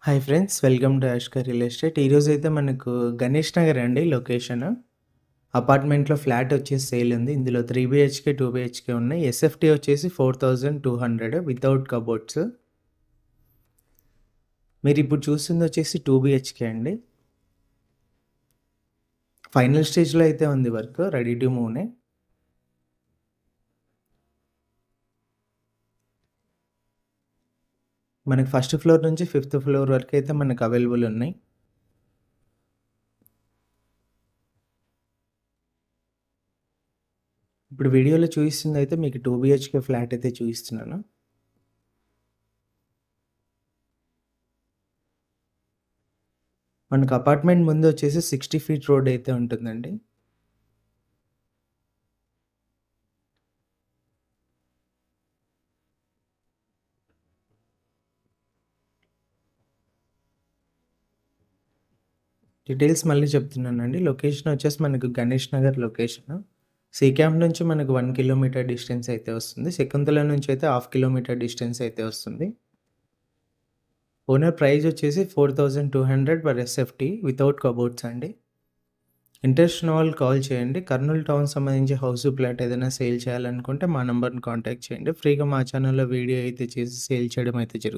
Hi friends, welcome to యాష్కర్ real estate. ఈరోజైతే మనకు గణేష్ నగర్ అండి లొకేషన్. అపార్ట్మెంట్‌లో ఫ్లాట్ వచ్చేసి సేల్ ఉంది. ఇందులో 3 బీహెచ్‌కే, 2 బీహెచ్‌కే ఉన్నాయి. ఎస్ఎఫ్టీ వచ్చేసి 4200 వితౌట్ కబోర్డ్స్. మీరిప్పుడు చూస్తుంది వచ్చేసి 2 బీహెచ్‌కే అండి. ఫైనల్ స్టేజ్‌లో అయితే ఉంది వర్క్. రెడీ టు మూవ్‌నే. మనకి ఫస్ట్ ఫ్లోర్ నుంచి ఫిఫ్త్ ఫ్లోర్ వరకు అయితే మనకు అవైలబుల్ ఉన్నాయి. ఇప్పుడు వీడియోలో చూపిస్తుంది అయితే మీకు 2 బీహెచ్‌కే ఫ్లాట్ అయితే చూపిస్తున్నాను. మనకు అపార్ట్మెంట్ ముందు వచ్చేసి 60 ఫీట్ రోడ్ అయితే ఉంటుందండి. డీటెయిల్స్ మళ్ళీ చెప్తున్నానండి. లొకేషన్ వచ్చేసి మనకు Ganesh Nagar location. C camp నుంచి మనకు 1 కిలోమీటర్ డిస్టెన్స్ అయితే వస్తుంది. శకుంతల నుంచి అయితే హాఫ్ కిలోమీటర్ డిస్టెన్స్ అయితే వస్తుంది. ఓనర్ ప్రైస్ వచ్చేసి 4200 పర్ ఎస్ఎఫ్టీ వితౌట్ కబోర్డ్స్ అండి. ఇంట్రెస్ట్ ఉన్న వాళ్ళు కాల్ చేయండి. కర్నూలు టౌన్ సంబంధించి హౌస్ ప్లాట్ ఏదైనా సేల్ చేయాలనుకుంటే మా నంబర్‌ని కాంటాక్ట్ చేయండి. ఫ్రీగా మా ఛానల్‌లో వీడియో అయితే చేసి సేల్ చేయడం అయితే జరుగుతుంది.